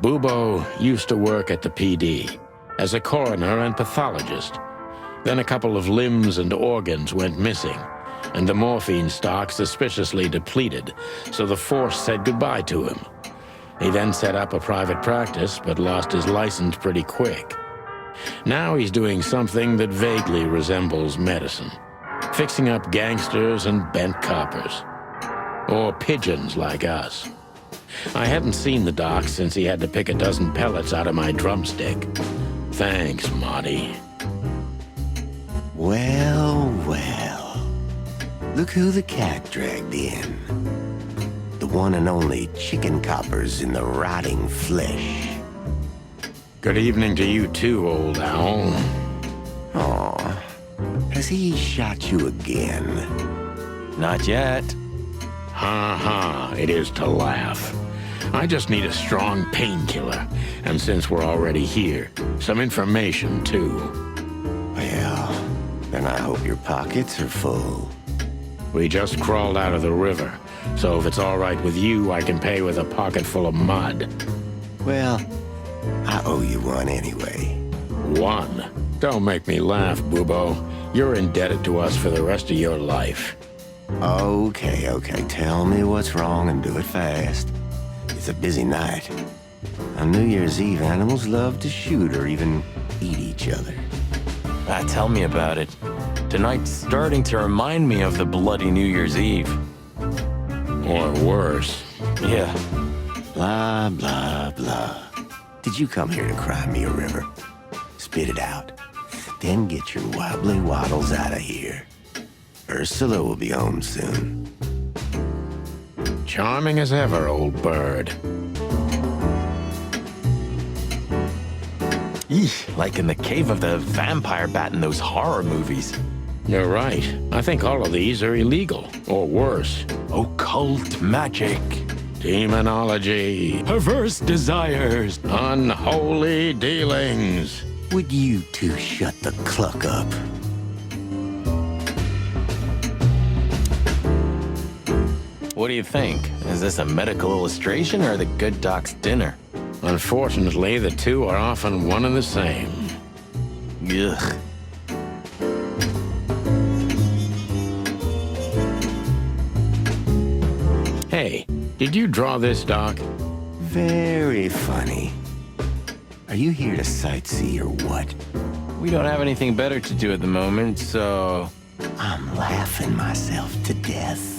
Bubo used to work at the PD as a coroner and pathologist. Then a couple of limbs and organs went missing, and the morphine stock suspiciously depleted, so the force said goodbye to him. He then set up a private practice, but lost his license pretty quick. Now he's doing something that vaguely resembles medicine, fixing up gangsters and bent coppers. Or pigeons like us. I hadn't seen the doc since he had to pick a dozen pellets out of my drumstick. Thanks, Marty. Well, well. Look who the cat dragged in. The one and only chicken coppers in the rotting flesh. Good evening to you too, old owl. Aw, has he shot you again? Not yet. Ha ha, it is to laugh. I just need a strong painkiller, and since we're already here, some information too. Well, then I hope your pockets are full. We just crawled out of the river, so if it's all right with you, I can pay with a pocket full of mud. Well, I owe you one anyway. One? Don't make me laugh, Bubo. You're indebted to us for the rest of your life. Okay, tell me what's wrong and do it fast. It's a busy night. On New Year's Eve, animals love to shoot or even eat each other. Tell me about it. Tonight's starting to remind me of the bloody New Year's Eve. Or worse. Yeah. Blah, blah, blah. Did you come here to cry me a river? Spit it out. Then get your wobbly waddles out of here. Ursula will be home soon. Charming as ever, old bird. Eesh, like in the cave of the vampire bat in those horror movies. You're right. I think all of these are illegal, or worse. Occult magic. Demonology. Perverse desires. Unholy dealings. Would you two shut the cluck up? What do you think? Is this a medical illustration or the good doc's dinner? Unfortunately, the two are often one and the same. Ugh. Hey, did you draw this, Doc? Very funny. Are you here to sightsee or what? We don't have anything better to do at the moment, so... I'm laughing myself to death.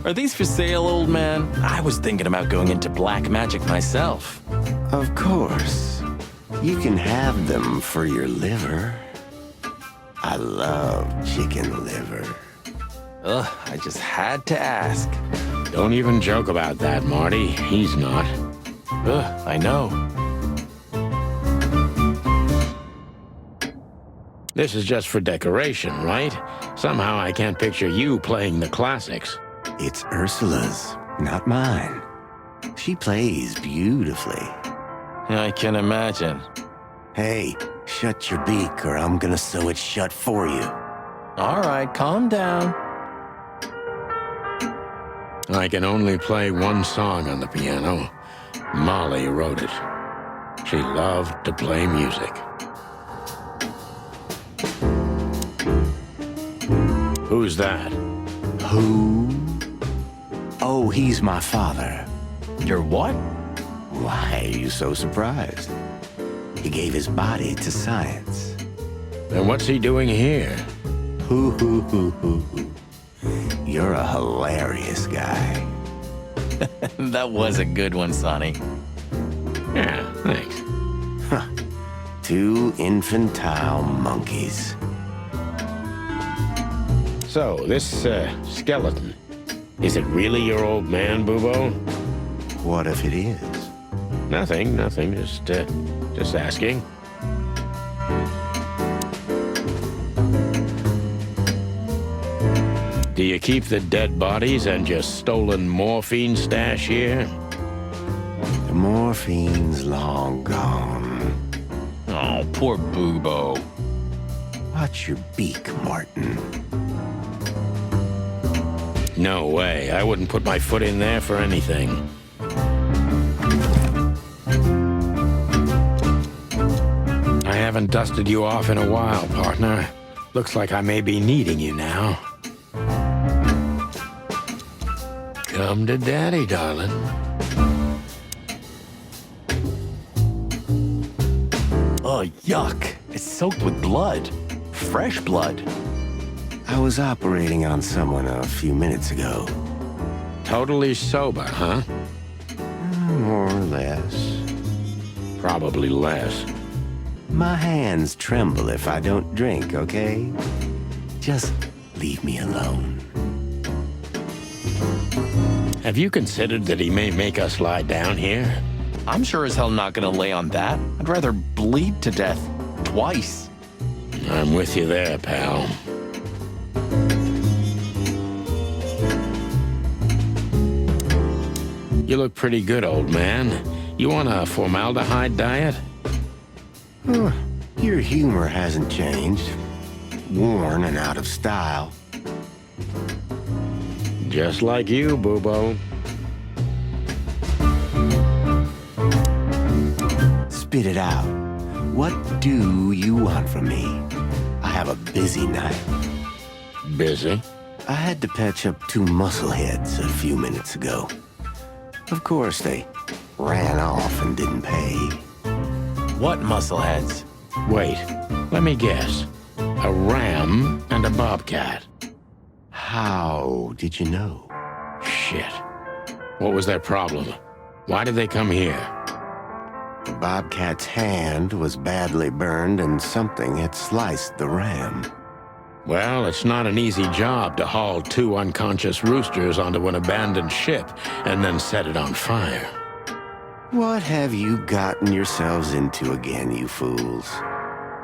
Are these for sale, old man? I was thinking about going into black magic myself. Of course. You can have them for your liver. I love chicken liver. Ugh, I just had to ask. Don't even joke about that, Marty. He's not. Ugh, I know. This is just for decoration, right? Somehow I can't picture you playing the classics. It's Ursula's, not mine. She plays beautifully. I can imagine. Hey, shut your beak or I'm gonna sew it shut for you. All right, calm down. I can only play one song on the piano. Molly wrote it. She loved to play music. Who's that? Who? Oh, he's my father. Your what? Why are you so surprised? He gave his body to science. And what's he doing here? Hoo. You're a hilarious guy. That was a good one, Sonny. Yeah, thanks. Two infantile monkeys. So, this, skeleton, is it really your old man, Bubo? What if it is? Nothing, just asking. Do you keep the dead bodies and your stolen morphine stash here? The morphine's long gone. Oh, poor Boobo. Watch your beak, Martin. No way. I wouldn't put my foot in there for anything. I haven't dusted you off in a while, partner. Looks like I may be needing you now. Come to daddy, darling. Oh, yuck. It's soaked with blood. Fresh blood. I was operating on someone a few minutes ago. Totally sober, huh? More or less. Probably less. My hands tremble if I don't drink, okay? Just leave me alone. Have you considered that he may make us lie down here? I'm sure as hell not gonna lay on that. I'd rather bleed to death. Twice. I'm with you there, pal. You look pretty good, old man. You want a formaldehyde diet? Your humor hasn't changed. Worn and out of style. Just like you, Boobo. Spit it out. What do you want from me? I have a busy night. Busy? I had to patch up 2 muscleheads a few minutes ago. Of course, they ran off and didn't pay. What muscleheads? Wait, let me guess. A ram and a bobcat. How did you know? Shit. What was their problem? Why did they come here? The bobcat's hand was badly burned and something had sliced the ram. Well, it's not an easy job to haul 2 unconscious roosters onto an abandoned ship and then set it on fire. What have you gotten yourselves into again, you fools?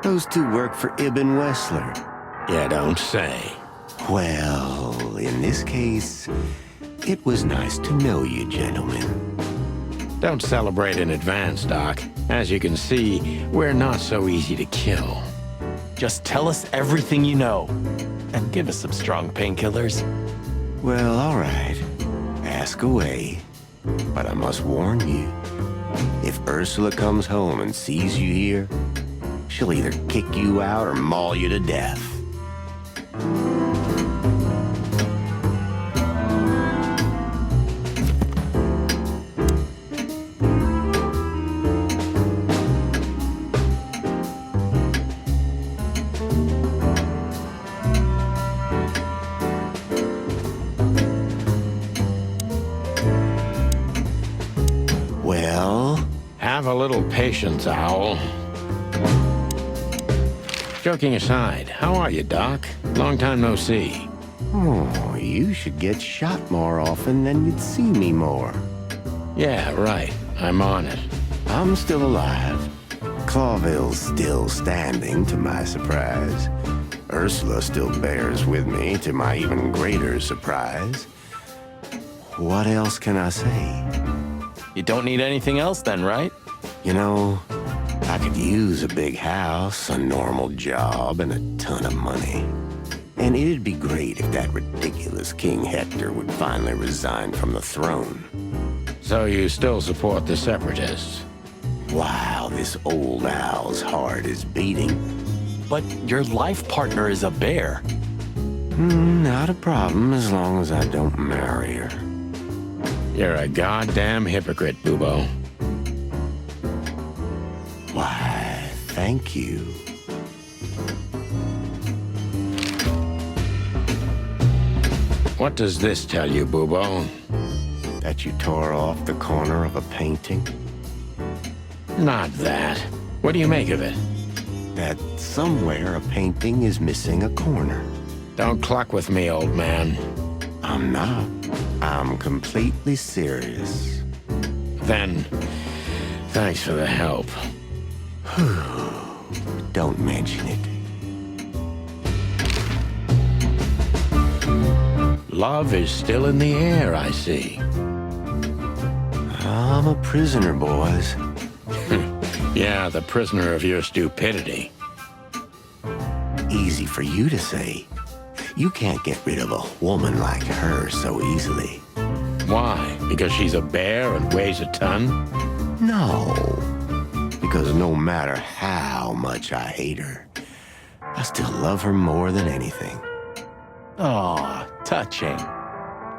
Those 2 work for Ibn Wessler. You don't say. Well, in this case, it was nice to know you, gentlemen. Don't celebrate in advance, Doc. As you can see, we're not so easy to kill. Just tell us everything you know. And give us some strong painkillers. Well, all right. Ask away. But I must warn you, if Ursula comes home and sees you here, she'll either kick you out or maul you to death. Well? Have a little patience, Owl. Joking aside, how are you, Doc? Long time no see. Oh, you should get shot more often, then you'd see me more. Yeah, right. I'm on it. I'm still alive. Clawville's still standing, to my surprise. Ursula still bears with me, to my even greater surprise. What else can I say? You don't need anything else then, right? You know, I could use a big house, a normal job, and a ton of money. And it'd be great if that ridiculous King Hector would finally resign from the throne. So you still support the Separatists? Wow, this old owl's heart is beating. But your life partner is a bear. Not a problem as long as I don't marry her. You're a goddamn hypocrite, Boobo. Why, thank you. What does this tell you, Boobo? That you tore off the corner of a painting? Not that. What do you make of it? That somewhere a painting is missing a corner. Don't cluck with me, old man. I'm not. I'm completely serious. Then, thanks for the help. Don't mention it. Love is still in the air, I see. I'm a prisoner, boys. Yeah, the prisoner of your stupidity. Easy for you to say. You can't get rid of a woman like her so easily. Why? Because she's a bear and weighs a ton? No, because no matter how much I hate her, I still love her more than anything. Aw, touching.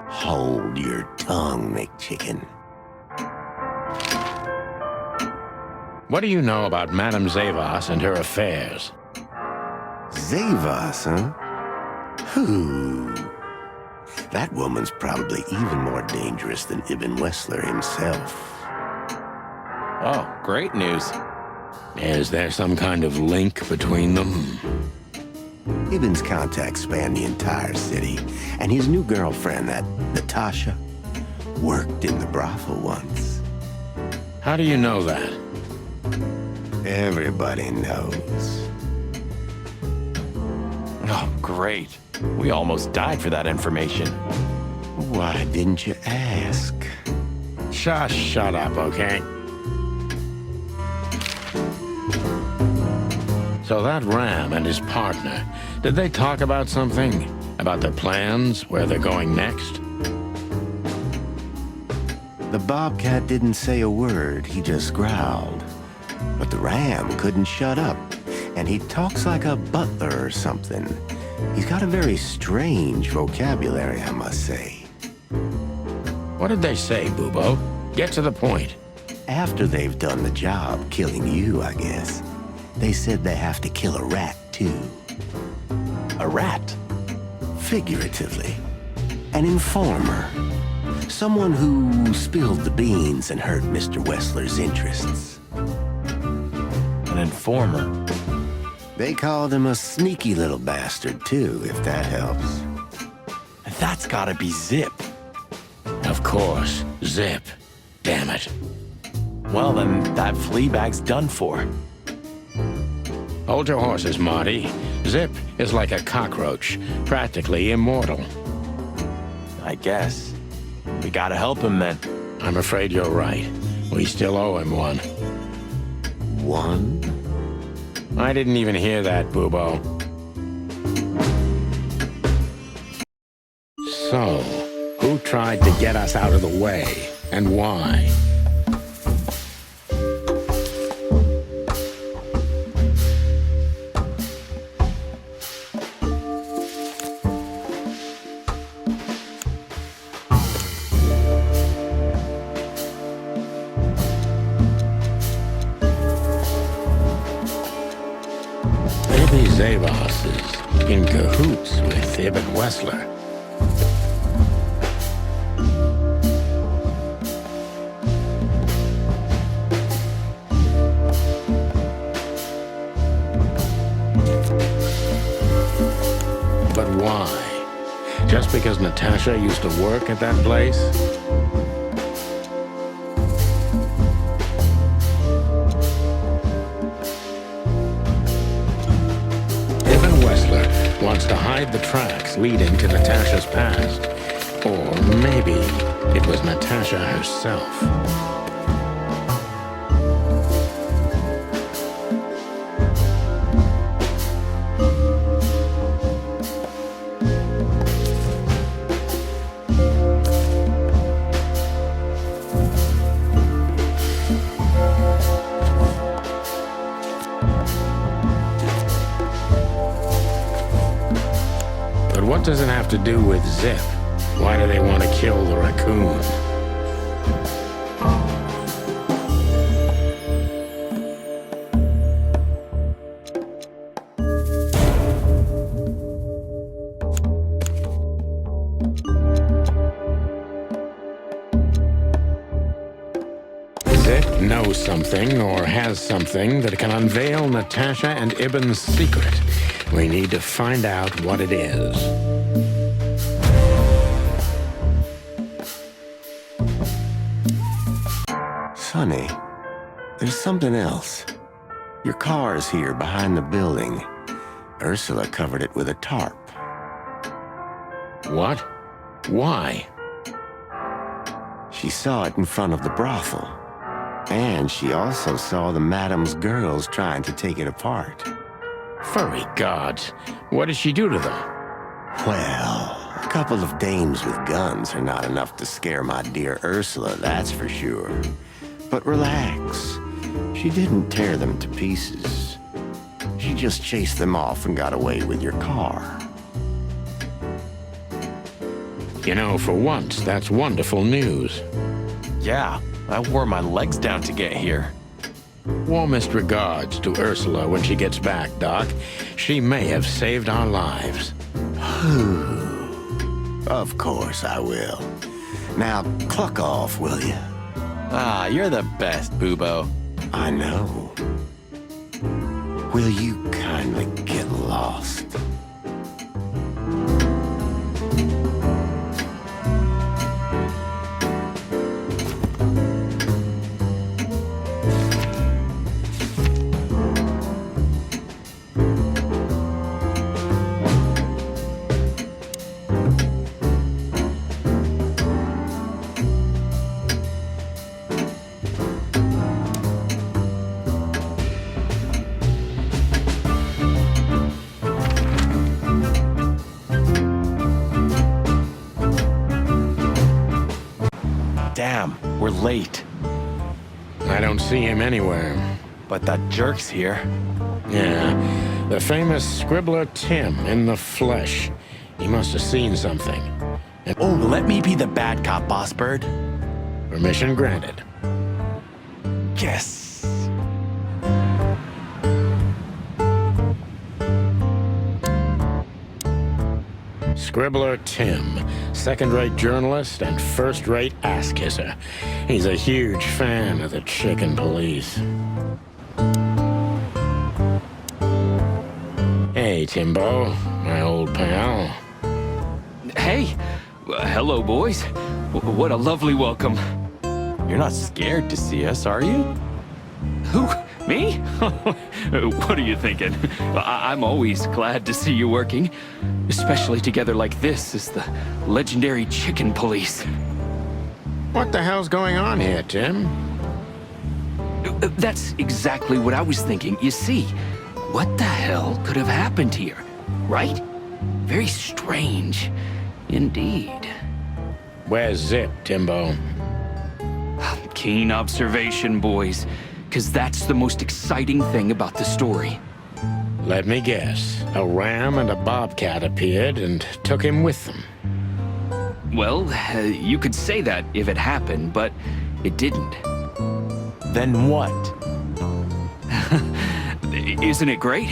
Hold your tongue, McChicken. What do you know about Madame Zavas and her affairs? Zavas, huh? Who? That woman's probably even more dangerous than Ibn Wessler himself. Oh, great news. Is there some kind of link between them? Ibn's contacts span the entire city, and his new girlfriend, that Natasha, worked in the brothel once. How do you know that? Everybody knows. Oh, great. We almost died for that information. Why didn't you ask? Just shut up, okay? So that Ram and his partner, did they talk about something? About their plans, where they're going next? The Bobcat didn't say a word, he just growled. But the Ram couldn't shut up, and he talks like a butler or something. He's got a very strange vocabulary, I must say. What did they say, Bubo? Get to the point. After they've done the job killing you, I guess, they said they have to kill a rat, too. A rat? Figuratively. An informer. Someone who spilled the beans and hurt Mr. Wessler's interests. An informer? They called him a sneaky little bastard, too, if that helps. That's gotta be Zipp. Of course, Zipp. Damn it. Well, then that flea bag's done for. Hold your horses, Marty. Zipp is like a cockroach, practically immortal. I guess. We gotta help him then. I'm afraid you're right. We still owe him one. One? I didn't even hear that, Bubo. So, who tried to get us out of the way, and why? Maybe Zavas is in cahoots with Ibn Wessler. But why? Just because Natasha used to work at that place? Wants to hide the tracks leading to Natasha's past. Or maybe it was Natasha herself. What does it have to do with Zipp? Why do they want to kill the raccoon? Zipp knows something or has something that can unveil Natasha and Ibn's secret. We need to find out what it is. Sonny, there's something else. Your car is here behind the building. Ursula covered it with a tarp. What? Why? She saw it in front of the brothel. And she also saw the madam's girls trying to take it apart. Furry gods. What did she do to them? Well, a couple of dames with guns are not enough to scare my dear Ursula, that's for sure. But relax. She didn't tear them to pieces. She just chased them off and got away with your car. You know, for once, that's wonderful news. Yeah, I wore my legs down to get here. Warmest regards to Ursula when she gets back, Doc. She may have saved our lives. Of course I will. Now, cluck off, will you? Ah, you're the best, Boobo. I know. Will you kindly get lost? Damn, we're late. I don't see him anywhere. But that jerk's here. Yeah, the famous scribbler Tim in the flesh. He must have seen something. And Oh, let me be the bad cop, boss bird. permission granted. Yes. Scribbler Tim, second-rate journalist and first-rate ass-kisser. He's a huge fan of the chicken police. Hey, Timbo, my old pal. Hey, hello, boys. What a lovely welcome. You're not scared to see us, are you? Who? Me? What are you thinking? I'm always glad to see you working, especially together like this as the legendary chicken police. What the hell's going on here, Tim? That's exactly what I was thinking. You see, what the hell could have happened here, right? Very strange, indeed. Where's Zipp, Timbo? Keen observation, boys, because that's the most exciting thing about the story. Let me guess. A ram and a bobcat appeared and took him with them. Well, you could say that if it happened, but it didn't. Then what? Isn't it great?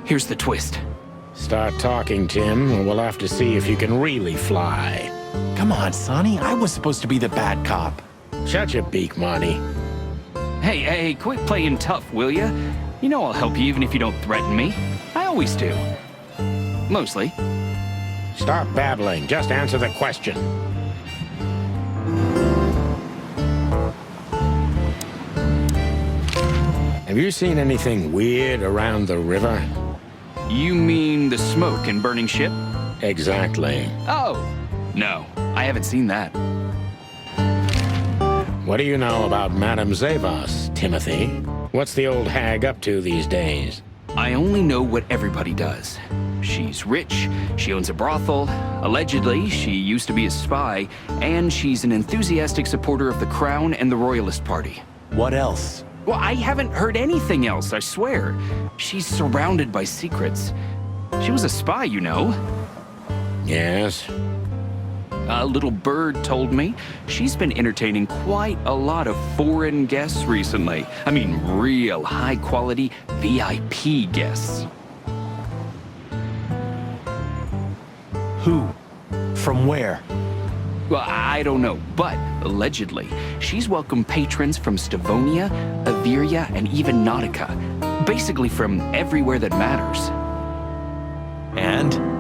Here's the twist. Start talking, Tim, or we'll have to see if you can really fly. Come on, Sonny. I was supposed to be the bad cop. Shut your beak, Marty. Hey, quit playing tough, will ya? You know I'll help you even if you don't threaten me. I always do. Mostly. Stop babbling. Just answer the question. Have you seen anything weird around the river? You mean the smoke and burning ship? Exactly. Oh, no, I haven't seen that. What do you know about Madame Zavas, Timothy? What's the old hag up to these days? I only know what everybody does. She's rich, she owns a brothel, allegedly she used to be a spy, and she's an enthusiastic supporter of the Crown and the Royalist Party. What else? Well, I haven't heard anything else, I swear. She's surrounded by secrets. She was a spy, you know. Yes? A little bird told me she's been entertaining quite a lot of foreign guests recently. I mean, real high-quality VIP guests. Who? From where? Well, I don't know, but allegedly, she's welcomed patrons from Stavonia, Averia, and even Nautica. Basically from everywhere that matters. And?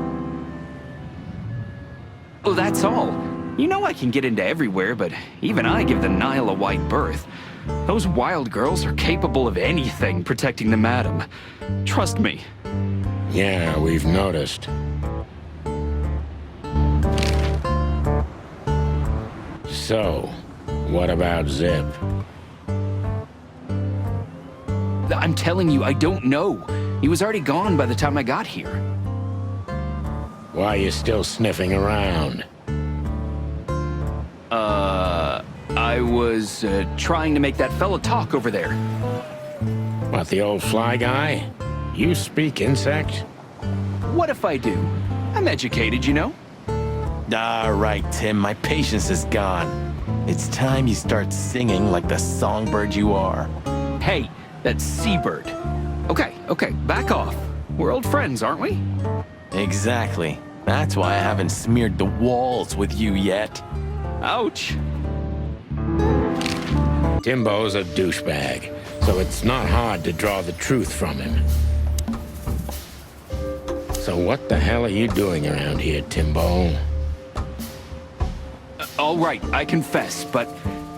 Well, that's all. You know I can get into everywhere, but even I give the Nile a wide berth. Those wild girls are capable of anything protecting the madam. Trust me. Yeah, we've noticed. So, what about Zipp? I'm telling you, I don't know. He was already gone by the time I got here. Why are you still sniffing around? I was trying to make that fella talk over there. What, the old fly guy? You speak insect? What if I do? I'm educated, you know? All right, Tim, my patience is gone. It's time you start singing like the songbird you are. Hey, that's Seabird. Okay, back off. We're old friends, aren't we? Exactly. That's why I haven't smeared the walls with you yet. Ouch. Timbo's a douchebag, so it's not hard to draw the truth from him. So what the hell are you doing around here, Timbo? All right, I confess, but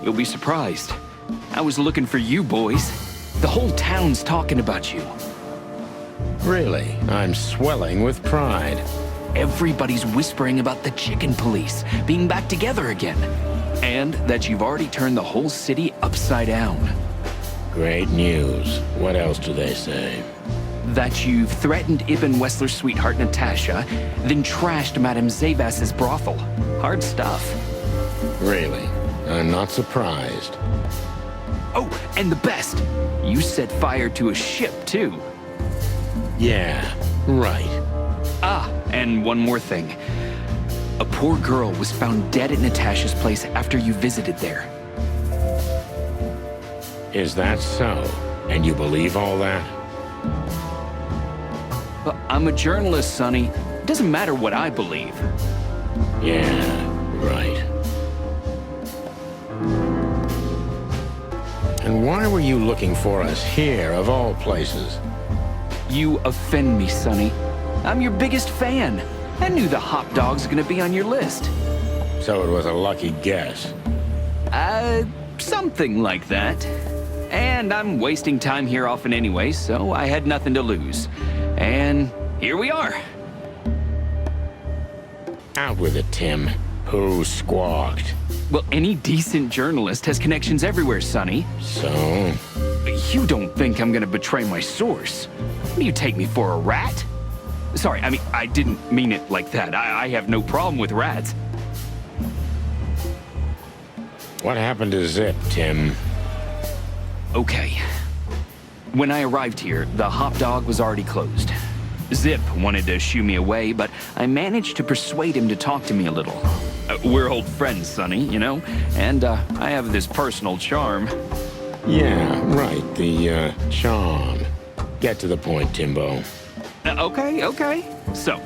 you'll be surprised. I was looking for you boys. The whole town's talking about you. Really? I'm swelling with pride. Everybody's whispering about the chicken police being back together again. And that you've already turned the whole city upside down. Great news. What else do they say? That you've threatened Ibn Wessler's sweetheart Natasha, then trashed Madame Zavas's brothel. Hard stuff. Really? I'm not surprised. Oh, and the best! You set fire to a ship, too. Yeah, right. Ah, and one more thing. A poor girl was found dead at Natasha's place after you visited there. Is that so? And you believe all that? But I'm a journalist, Sonny. It doesn't matter what I believe. Yeah, right. And why were you looking for us here, of all places? You offend me, Sonny. I'm your biggest fan. I knew the hot dog's gonna be on your list. So it was a lucky guess. Something like that. And I'm wasting time here often anyway, so I had nothing to lose. And here we are. Out with it, Tim. Who squawked? Well, any decent journalist has connections everywhere, Sonny. So? You don't think I'm gonna betray my source? Do you take me for a rat? Sorry, I mean, I didn't mean it like that. I have no problem with rats. What happened to Zipp, Tim? Okay. When I arrived here, the hot dog was already closed. Zipp wanted to shoo me away, but I managed to persuade him to talk to me a little. We're old friends, Sonny, you know? And I have this personal charm. Yeah, right, the, charm. Get to the point, Timbo. Okay. So,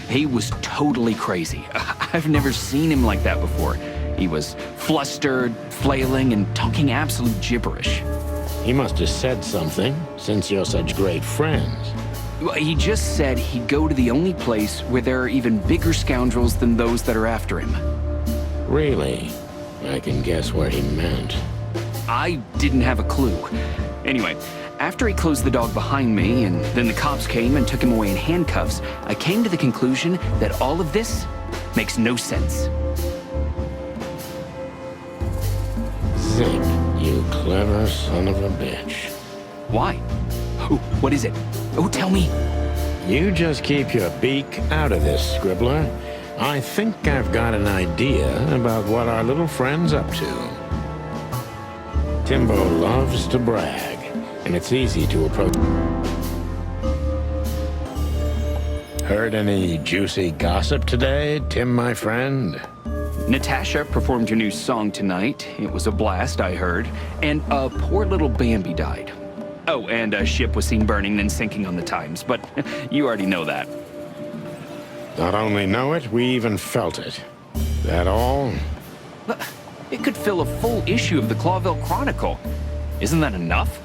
he was totally crazy. I've never seen him like that before. He was flustered, flailing, and talking absolute gibberish. He must have said something, since you're such great friends. Well, he just said he'd go to the only place where there are even bigger scoundrels than those that are after him. Really? I can guess what he meant. I didn't have a clue. Anyway, after he closed the dog behind me, and then the cops came and took him away in handcuffs, I came to the conclusion that all of this makes no sense. Zipp, you clever son of a bitch. Why? Oh, what is it? Oh, tell me. You just keep your beak out of this, Scribbler. I think I've got an idea about what our little friend's up to. Timbo loves to brag, and it's easy to approach. Heard any juicy gossip today, Tim, my friend? Natasha performed your new song tonight. It was a blast, I heard. And a poor little Bambi died. Oh, and a ship was seen burning then sinking on the Times, but you already know that. Not only know it, we even felt it. That all? But it could fill a full issue of the Clawville Chronicle. Isn't that enough?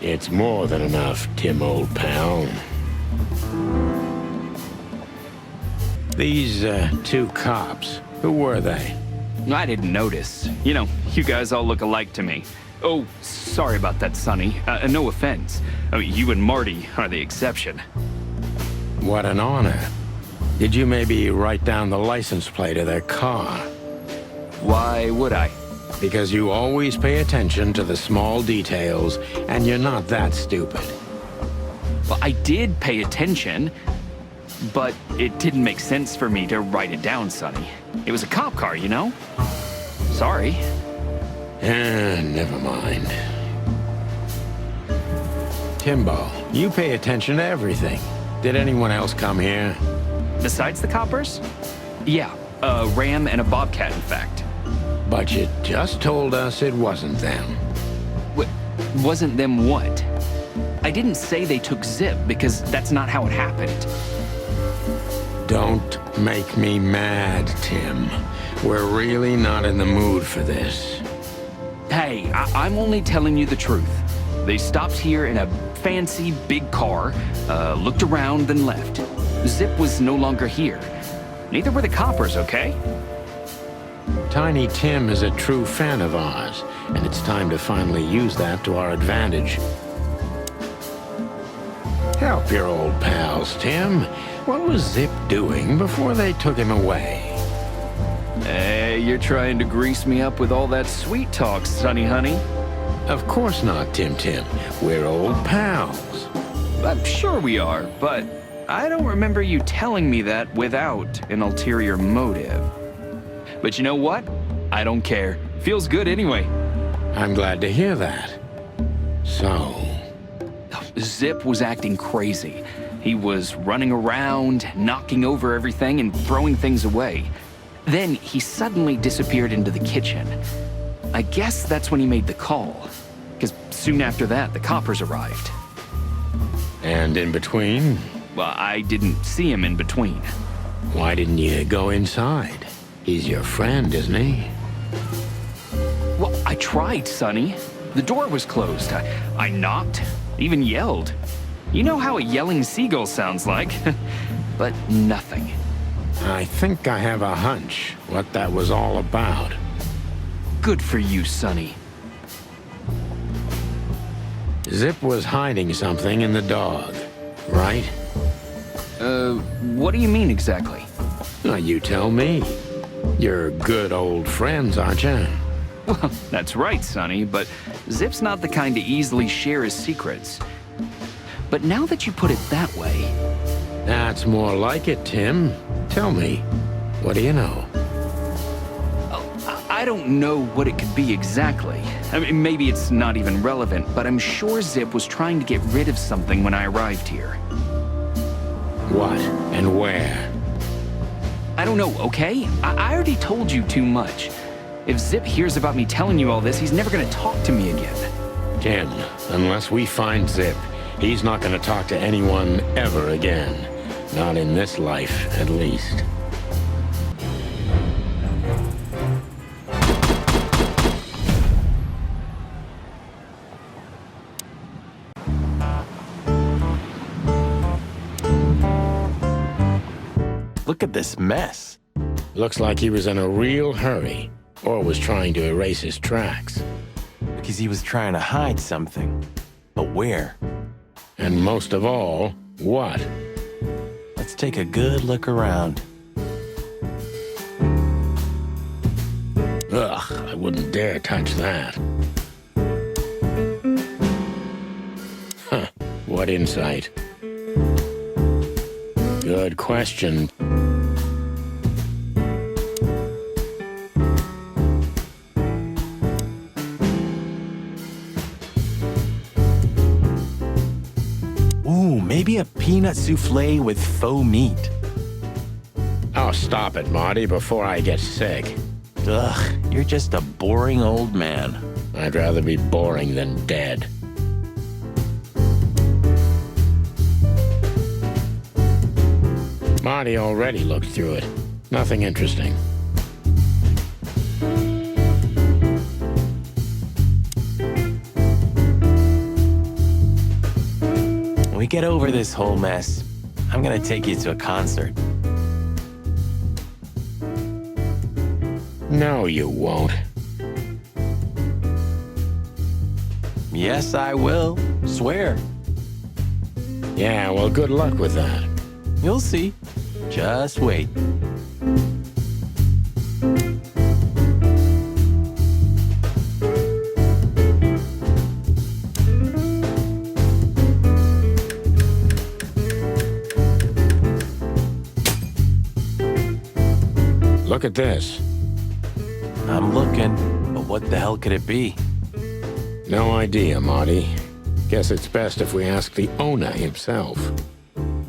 It's more than enough, Tim, old pal. These, two cops, who were they? I didn't notice. You know, you guys all look alike to me. Oh, sorry about that, Sonny. No offense. I mean, you and Marty are the exception. What an honor. Did you maybe write down the license plate of their car? Why would I? Because you always pay attention to the small details, and you're not that stupid. Well, I did pay attention. but it didn't make sense for me to write it down, Sonny. It was a cop car, you know? Sorry. Never mind. Timbo, you pay attention to everything. Did anyone else come here? Besides the coppers? Yeah, a ram and a bobcat, in fact. But you just told us it wasn't them. Wasn't them what? I didn't say they took Zipp, because that's not how it happened. Don't make me mad, Tim. We're really not in the mood for this. Hey, I'm only telling you the truth. They stopped here in a fancy big car, looked around, then left. Zipp was no longer here. Neither were the coppers, okay? Tiny Tim is a true fan of ours, and it's time to finally use that to our advantage. Help your old pals, Tim. What was Zipp doing before they took him away? Hey, you're trying to grease me up with all that sweet talk, Sonny honey. Of course not, Tim Tim. We're old pals. I'm sure we are, but I don't remember you telling me that without an ulterior motive. But you know what? I don't care. Feels good anyway. I'm glad to hear that. So... Zipp was acting crazy. He was running around, knocking over everything and throwing things away. Then he suddenly disappeared into the kitchen. I guess that's when he made the call, because soon after that, the coppers arrived. And in between? Well, I didn't see him in between. Why didn't you go inside? He's your friend, isn't he? Well, I tried, Sonny. The door was closed. I knocked, even yelled. You know how a yelling seagull sounds like. But nothing. I think I have a hunch what that was all about. Good for you, Sonny. Zipp was hiding something in the dog, right? What do you mean exactly? Now, you tell me. You're good old friends, aren't you? Well, that's right, Sonny, but Zipp's not the kind to easily share his secrets. But now that you put it that way... That's more like it, Tim. Tell me, what do you know? Oh, I don't know what it could be exactly. I mean, maybe it's not even relevant, but I'm sure Zipp was trying to get rid of something when I arrived here. What and where? I don't know, okay? I already told you too much. If Zipp hears about me telling you all this, he's never gonna talk to me again. Tim, unless we find Zipp, he's not gonna talk to anyone ever again. Not in this life, at least. Look at this mess. Looks like he was in a real hurry, or was trying to erase his tracks. Because he was trying to hide something. But where? And most of all, what? Let's take a good look around. Ugh, I wouldn't dare touch that. Huh, what insight? Good question. Ooh, maybe a peanut souffle with faux meat. Oh, stop it, Marty, before I get sick. Ugh, you're just a boring old man. I'd rather be boring than dead. Marty already looked through it. Nothing interesting. When we get over this whole mess, I'm gonna take you to a concert. No, you won't. Yes, I will. Swear. Yeah, well, good luck with that. You'll see. Just wait. look at this. I'm looking, but what the hell could it be? No idea, Marty. Guess it's best if we ask the owner himself.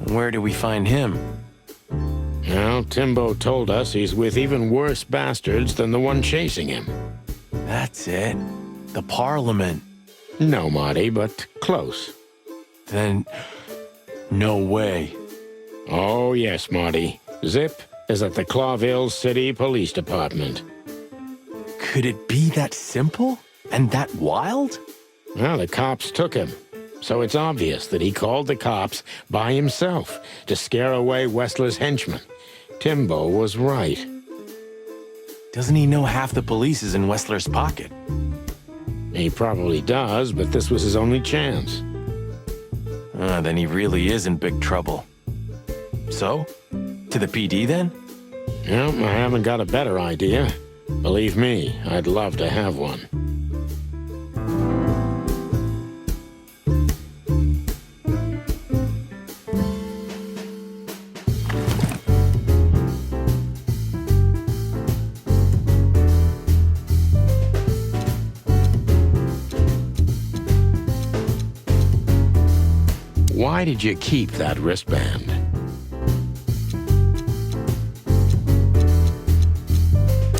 Where do we find him? Well, Timbo told us he's with even worse bastards than the one chasing him. That's it. The Parliament. No, Marty, but close. Then, no way. Oh, yes, Marty. Zipp is at the Clawville City Police Department. Could it be that simple? And that wild? Well, the cops took him. So it's obvious that he called the cops by himself to scare away Wessler's henchmen. Timbo was right. Doesn't he know half the police is in Wessler's pocket? He probably does, but this was his only chance. Then he really is in big trouble. So? To the PD then? Well, I haven't got a better idea. Believe me, I'd love to have one. Why did you keep that wristband?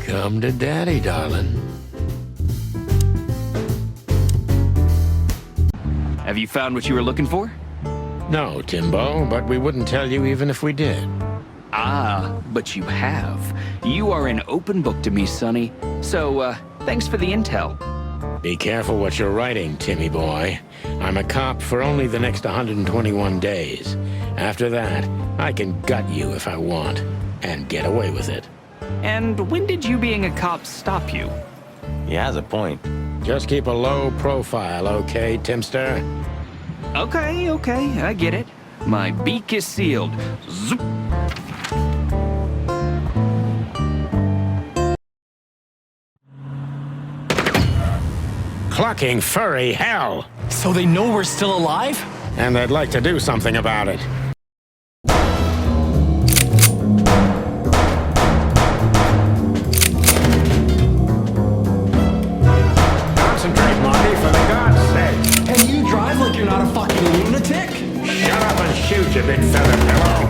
Come to Daddy, darling. Have you found what you were looking for? No, Timbo, but we wouldn't tell you even if we did. Ah, but you have. You are an open book to me, Sonny. So, thanks for the intel. Be careful what you're writing, Timmy boy. I'm a cop for only the next 121 days. After that, I can gut you if I want, and get away with it. And when did you being a cop stop you? He has a point. Just keep a low profile, okay, Timster? Okay, I get it. My beak is sealed. Zoop. Clucking furry hell! So they know we're still alive? And they'd like to do something about it. Concentrate, Marty, for the God's sake. And you drive like you're not a fucking lunatic? Shut up and shoot, you big feather pillow.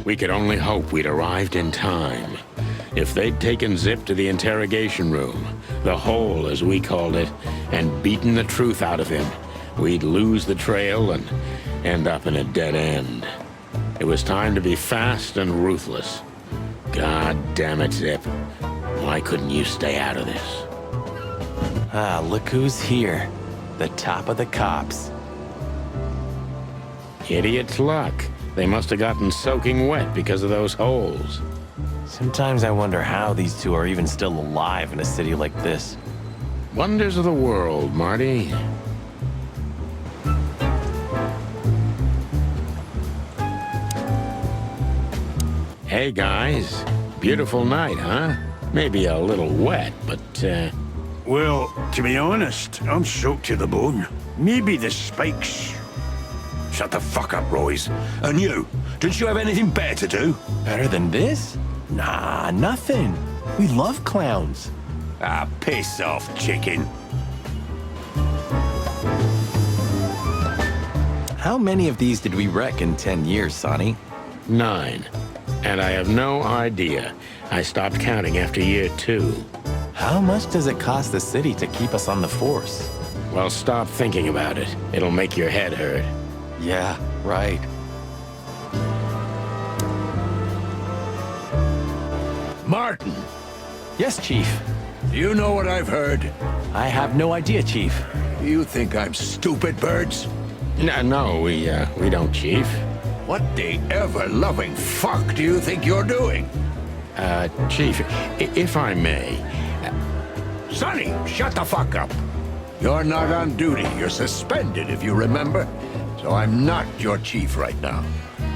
We could only hope we'd arrived in time. If they'd taken Zipp to the interrogation room, the hole as we called it, and beaten the truth out of him, we'd lose the trail and end up in a dead end. It was time to be fast and ruthless. God damn it, Zipp. Why couldn't you stay out of this? Ah, look who's here. The top of the cops. Idiot's luck. They must have gotten soaking wet because of those holes. Sometimes I wonder how these two are even still alive in a city like this. Wonders of the world, Marty. Hey, guys. Beautiful night, huh? Maybe a little wet, but, Well, to be honest, I'm soaked to the bone. Maybe the spikes. Shut the fuck up, Royce. And you, didn't you have anything better to do? Better than this? Nah, nothing. We love clowns. Ah, piss off, chicken. How many of these did we wreck in 10 years, Sonny? 9. And I have no idea. I stopped counting after year 2. How much does it cost the city to keep us on the force? Well, stop thinking about it. It'll make your head hurt. Yeah, right. Martin, Yes, Chief. do you know what I've heard? I have no idea, Chief. You think I'm stupid, Birds? No, we don't, Chief. What the ever-loving fuck do you think you're doing? Chief, if I may, Sonny, shut the fuck up. You're not on duty. You're suspended, if you remember. So I'm not your chief right now.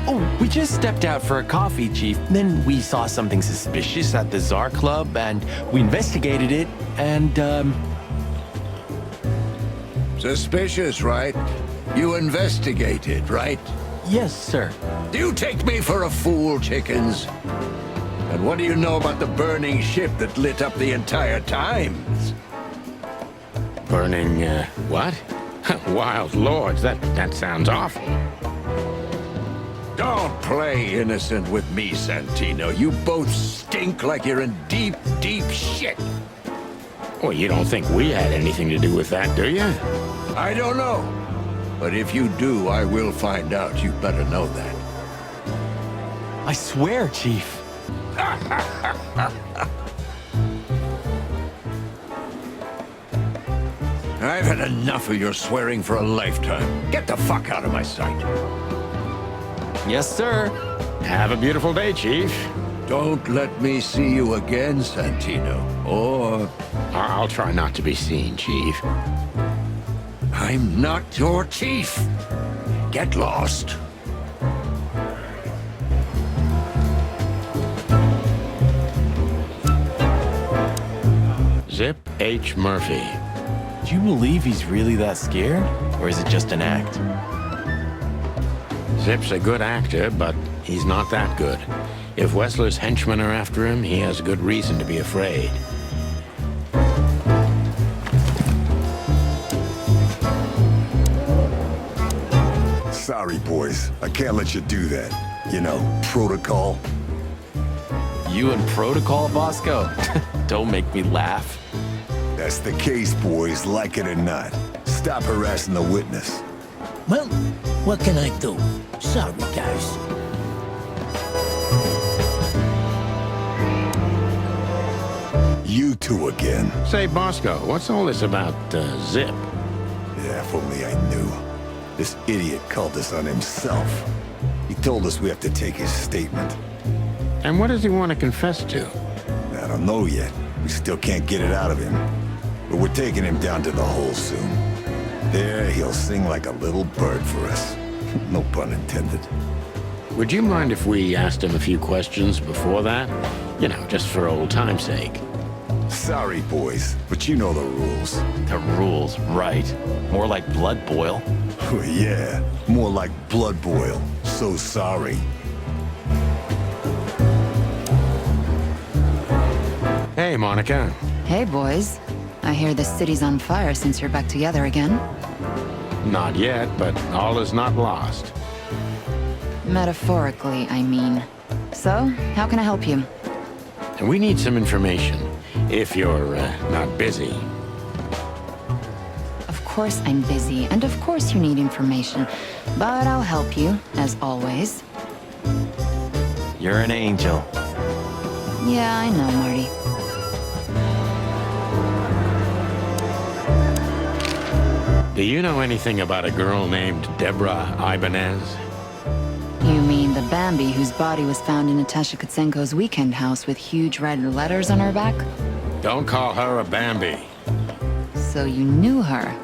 Oh, we just stepped out for a coffee, Chief. Then we saw something suspicious at the Czar Club, and we investigated it, and, Suspicious, right? You investigated, right? Yes, sir. Do you take me for a fool, chickens? And what do you know about the burning ship that lit up the entire Times? burning, what? Wild lords, that sounds awful. Don't play innocent with me, Santino. You both stink like you're in deep, deep shit. Well, you don't think we had anything to do with that, do you? I don't know. But if you do, I will find out. You better know that. I swear, Chief. I've had enough of your swearing for a lifetime. Get the fuck out of my sight. Yes, sir. Have a beautiful day, Chief. Don't let me see you again, Santino. Or I'll try not to be seen, Chief. I'm not your chief. Get lost. Zipp H. Murphy. Do you believe he's really that scared? Or is it just an act? Zipp's a good actor, but he's not that good. If Wessler's henchmen are after him, he has good reason to be afraid. Sorry, boys. I can't let you do that. You know, protocol. You and Protocol, Bosco? Don't make me laugh. That's the case, boys, like it or not. Stop harassing the witness. Well, what can I do? Sorry, guys. You two again. Say, Bosco, what's all this about, Zipp? Yeah, if only I knew. This idiot called us on himself. He told us we have to take his statement. And what does he want to confess to? I don't know yet. We still can't get it out of him. But we're taking him down to the hole soon. There, he'll sing like a little bird for us. No pun intended. Would you mind if we asked him a few questions before that? You know, just for old time's sake. Sorry, boys, but you know the rules. The rules, right. More like blood boil. Yeah, more like blood boil. So sorry. Hey, Monica. Hey, boys. I hear the city's on fire since you're back together again. Not yet, but all is not lost. Metaphorically, I mean. So, how can I help you? And we need some information, if you're not busy. Of course I'm busy, and of course you need information. But I'll help you, as always. You're an angel. Yeah, I know, Marty. Do you know anything about a girl named Deborah Ibanez? You mean the Bambi whose body was found in Natasha Kutsenko's weekend house with huge red letters on her back? Don't call her a Bambi. So you knew her.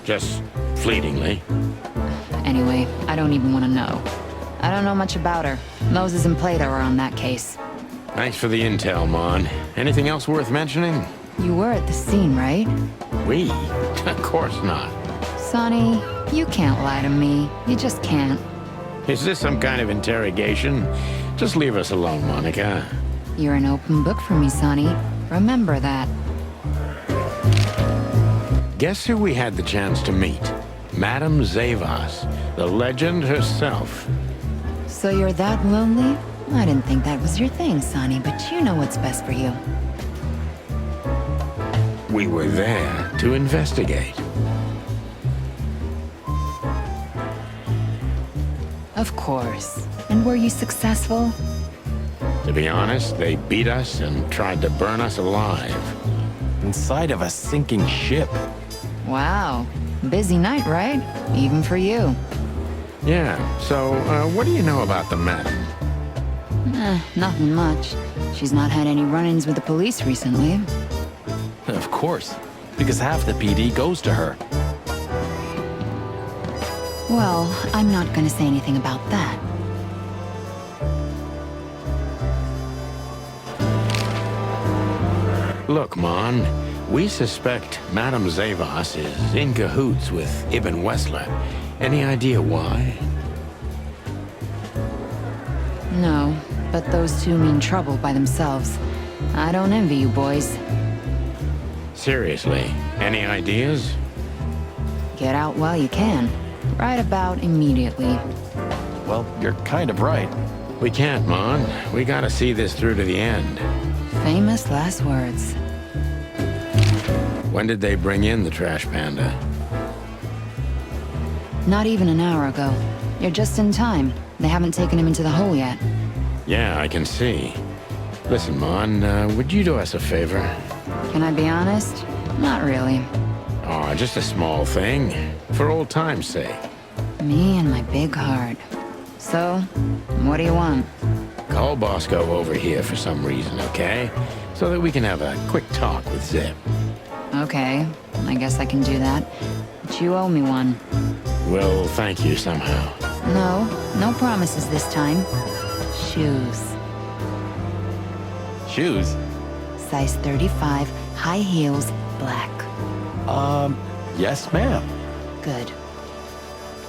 Just fleetingly. Anyway, I don't even want to know. I don't know much about her. Moses and Plato are on that case. Thanks for the intel, Mon. Anything else worth mentioning? You were at the scene, right? We? Of course not. Sonny, you can't lie to me. You just can't. Is this some kind of interrogation? Just leave us alone, Monica. You're an open book for me, Sonny. Remember that. Guess who we had the chance to meet? Madame Zavas, the legend herself. So you're that lonely? I didn't think that was your thing, Sonny, but you know what's best for you. We were there to investigate. Of course. And were you successful? To be honest, they beat us and tried to burn us alive. Inside of a sinking ship. Wow. Busy night, right? Even for you. Yeah, so, what do you know about the madam? Nothing much. She's not had any run-ins with the police recently. Of course, because half the PD goes to her. Well, I'm not gonna say anything about that. Look, Mon, we suspect Madame Zavas is in cahoots with Ibn Wessler. Any idea why? No, but those two mean trouble by themselves. I don't envy you boys. Seriously, any ideas? Get out while you can. Right about immediately. Well, you're kind of right. We can't, Mon. We gotta see this through to the end. Famous last words. When did they bring in the trash panda? Not even an hour ago. You're just in time. They haven't taken him into the hole yet. Yeah, I can see. Listen, Mon, would you do us a favor? Can I be honest? Not really. Oh, just a small thing. For old time's sake. Me and my big heart. So, what do you want? Call Bosco over here for some reason, okay? So that we can have a quick talk with Zipp. Okay, I guess I can do that. But you owe me one. We'll thank you somehow. No promises this time. Shoes. Shoes? Size 35, high heels, black. Yes, ma'am. Good.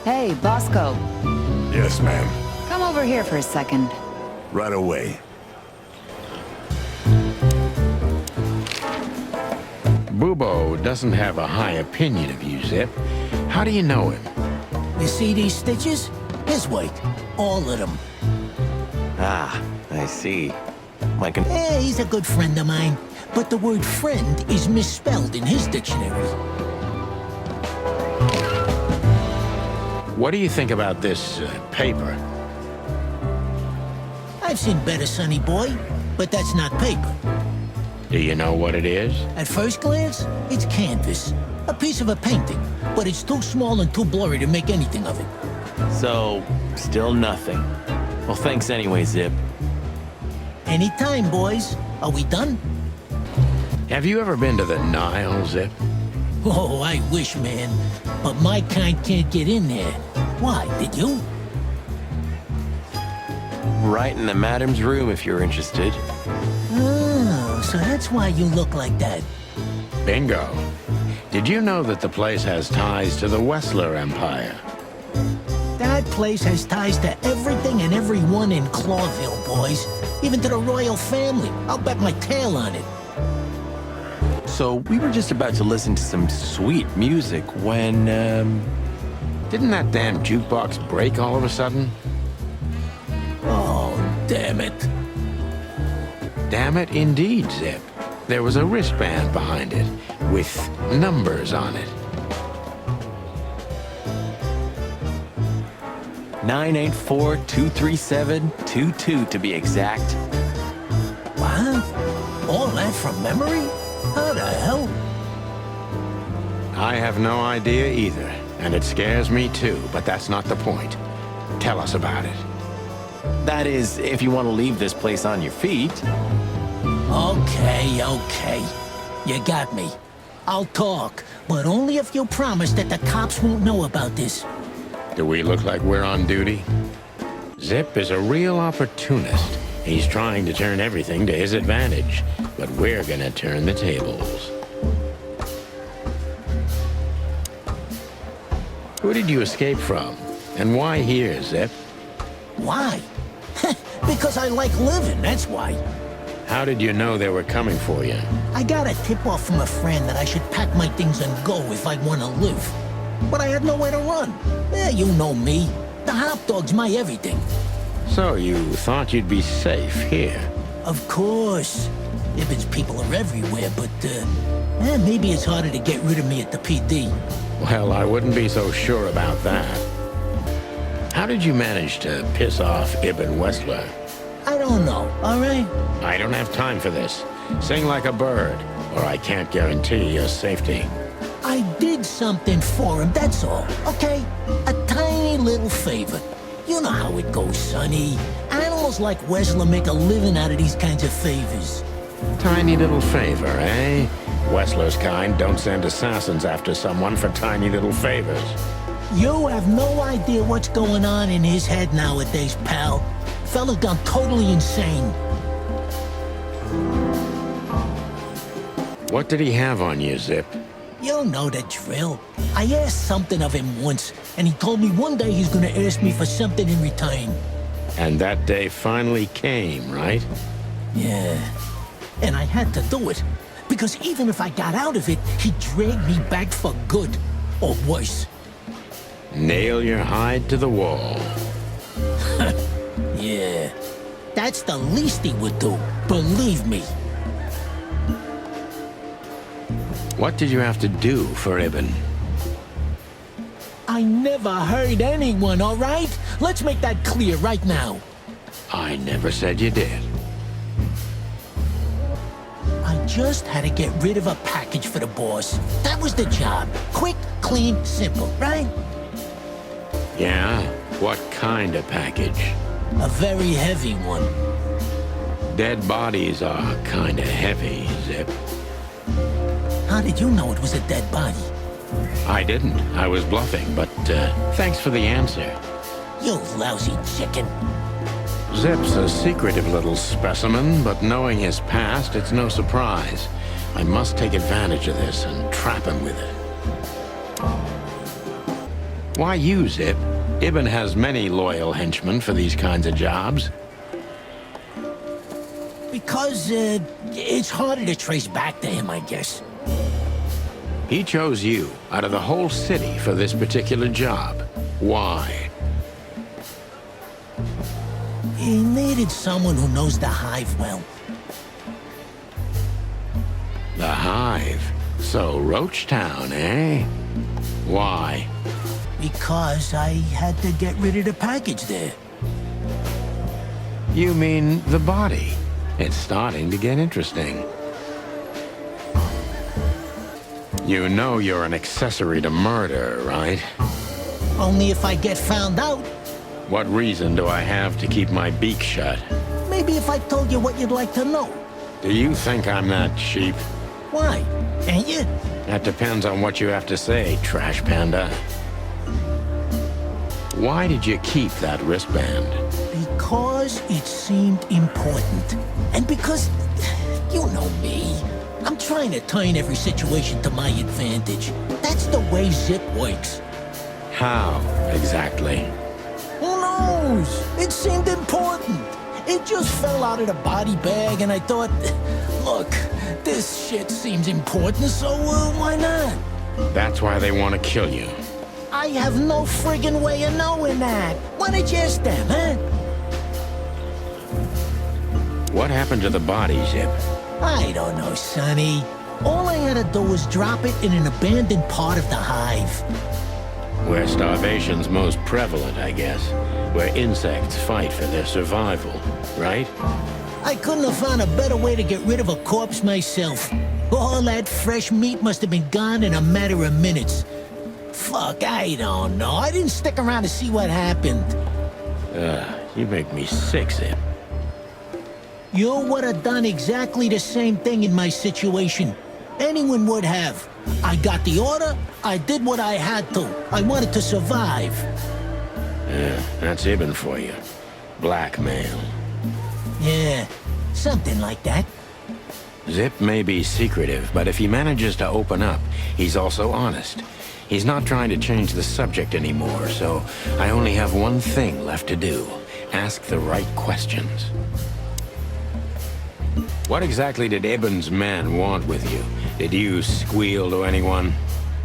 Hey, Bosco. Yes, ma'am. Come over here for a second. Right away. Bubo doesn't have a high opinion of you, Zipp. How do you know him? You see these stitches? His weight. All of them. Ah, I see. He's a good friend of mine. But the word friend is misspelled in his dictionary. What do you think about this paper? I've seen better, sonny boy. But that's not paper. Do you know what it is? At first glance, it's canvas. A piece of a painting. But it's too small and too blurry to make anything of it. So, still nothing. Well, thanks anyway, Zipp. Anytime, boys. Are we done? Have you ever been to the Nile, Zipp? Oh, I wish, man. But my kind can't get in there. Why, did you? Right in the madam's room if you're interested. Oh, so that's why you look like that. Bingo. Did you know that the place has ties to the Wessler Empire? That place has ties to everything and everyone in Clawville, boys. Even to the royal family. I'll bet my tail on it. So, we were just about to listen to some sweet music when, Didn't that damn jukebox break all of a sudden? Oh, damn it. Damn it, indeed, Zipp. There was a wristband behind it, with numbers on it. 984-237-22 to be exact. What? All that from memory? How the hell? I have no idea either, and it scares me too, but that's not the point. Tell us about it. That is, if you want to leave this place on your feet. Okay. You got me. I'll talk, but only if you promise that the cops won't know about this. Do we look like we're on duty? Zipp is a real opportunist. He's trying to turn everything to his advantage, but we're gonna turn the tables. Who did you escape from? And why here, Zipp? Why? Because I like living, that's why. How did you know they were coming for you? I got a tip-off from a friend that I should pack my things and go if I want to live. But I had nowhere to run. You know me. The hot dog's my everything. So you thought you'd be safe here? Of course. Ibn's people are everywhere, but, Maybe it's harder to get rid of me at the PD. Well, I wouldn't be so sure about that. How did you manage to piss off Ibn Wessler? I don't know, all right? I don't have time for this. Sing like a bird, or I can't guarantee your safety. I did something for him, that's all, okay? A tiny little favor. You know how it goes, Sonny. Animals like Wessler make a living out of these kinds of favors. Tiny little favor, eh? Wessler's kind don't send assassins after someone for tiny little favors. You have no idea what's going on in his head nowadays, pal. Fella's gone totally insane. What did he have on you, Zipp? You know the drill. I asked something of him once, and he told me one day he's gonna ask me for something in return. And that day finally came, right? Yeah. And I had to do it. Because even if I got out of it, he'd drag me back for good. Or worse. Nail your hide to the wall. Yeah. That's the least he would do. Believe me. What did you have to do for Ibn? I never hurt anyone, all right? Let's make that clear right now. I never said you did. I just had to get rid of a package for the boss. That was the job. Quick, clean, simple, right? Yeah? What kind of package? A very heavy one. Dead bodies are kinda heavy, Zipp. How did you know it was a dead body? I didn't. I was bluffing, but thanks for the answer. You lousy chicken. Zipp's a secretive little specimen, but knowing his past, it's no surprise. I must take advantage of this and trap him with it. Why you, Zipp? Ibn has many loyal henchmen for these kinds of jobs. Because, it's harder to trace back to him, I guess. He chose you out of the whole city for this particular job. Why? He needed someone who knows the hive well. The Hive. So, Roachtown, eh? Why? Because I had to get rid of the package there. You mean the body? It's starting to get interesting. You know you're an accessory to murder, right? Only if I get found out. What reason do I have to keep my beak shut? Maybe if I told you what you'd like to know. Do you think I'm that cheap? Why? Ain't you? That depends on what you have to say, Trash Panda. Why did you keep that wristband? Because it seemed important. And because, you know me, I'm trying to turn every situation to my advantage. That's the way Zipp works. How, exactly? Who knows? It seemed important. It just fell out of the body bag, and I thought, look, this shit seems important, so why not? That's why they want to kill you. I have no friggin' way of knowing that. Why don't you ask them, huh? What happened to the body, Zipp? I don't know, Sonny. All I had to do was drop it in an abandoned part of the hive. Where starvation's most prevalent, I guess. Where insects fight for their survival, right? I couldn't have found a better way to get rid of a corpse myself. All that fresh meat must have been gone in a matter of minutes. Fuck, I don't know. I didn't stick around to see what happened. You make me sick, Zipp. You would have done exactly the same thing in my situation. Anyone would have. I got the order, I did what I had to. I wanted to survive. That's Ibn for you. Blackmail. Yeah, something like that. Zipp may be secretive, but if he manages to open up, he's also honest. He's not trying to change the subject anymore, so I only have one thing left to do. Ask the right questions. What exactly did Ibn's men want with you? Did you squeal to anyone?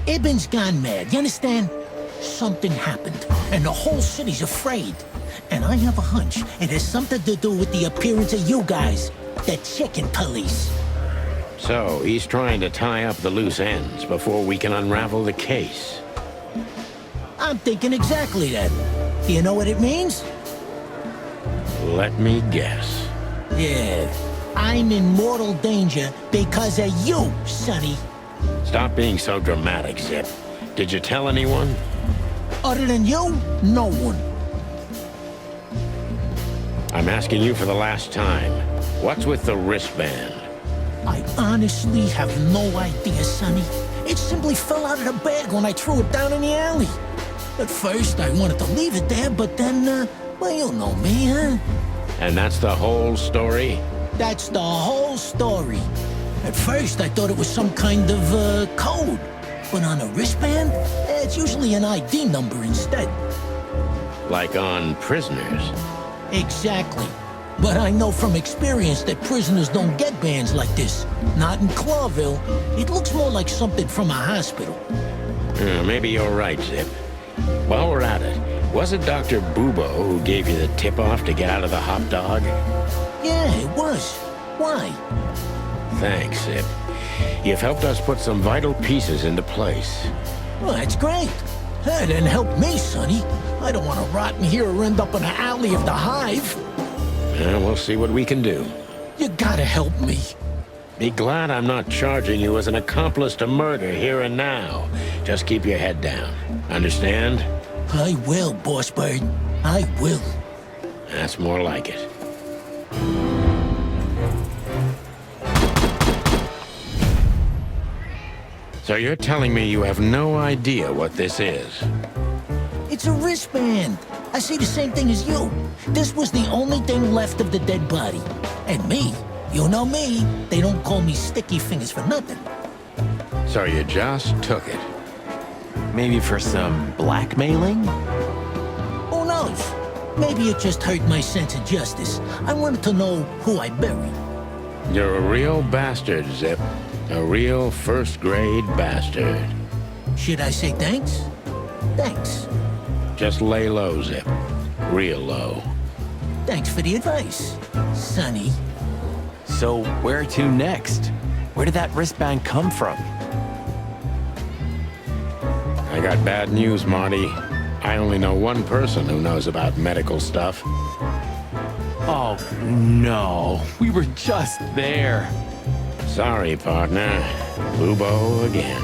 Ibn's gone mad, you understand? Something happened, and the whole city's afraid. And I have a hunch it has something to do with the appearance of you guys, the chicken police. So, he's trying to tie up the loose ends before we can unravel the case. I'm thinking exactly that. Do you know what it means? Let me guess. Yeah. I'm in mortal danger because of you, Sonny. Stop being so dramatic, Zipp. Did you tell anyone? Other than you, no one. I'm asking you for the last time. What's with the wristband? I honestly have no idea, Sonny. It simply fell out of the bag when I threw it down in the alley. At first, I wanted to leave it there, but then, well, you know me, huh? And that's the whole story? That's the whole story. At first, I thought it was some kind of, code. But on a wristband, it's usually an ID number instead. Like on prisoners? Exactly. But I know from experience that prisoners don't get bands like this. Not in Clawville. It looks more like something from a hospital. Maybe you're right, Zipp. While we're at it, was it Dr. Bubo who gave you the tip-off to get out of the hot dog? Yeah, it was. Why? Thanks, Zipp. You've helped us put some vital pieces into place. Well, that's great. That didn't help me, Sonny. I don't want to rot in here or end up in the alley of the Hive. We'll see what we can do. You gotta help me. Be glad I'm not charging you as an accomplice to murder here and now. Just keep your head down. Understand? I will, Boss Bird. I will. That's more like it. So you're telling me you have no idea what this is? It's a wristband. I see the same thing as you. This was the only thing left of the dead body. And me, you know me, they don't call me Sticky Fingers for nothing. So you just took it? Maybe for some blackmailing? Who knows? Maybe it just hurt my sense of justice. I wanted to know who I buried. You're a real bastard, Zipp. A real first-grade bastard. Should I say thanks? Thanks. Just lay low, Zipp. Real low. Thanks for the advice, Sonny. So where to next? Where did that wristband come from? I got bad news, Marty. I only know one person who knows about medical stuff. Oh, no. We were just there. Sorry, partner. Bubo again.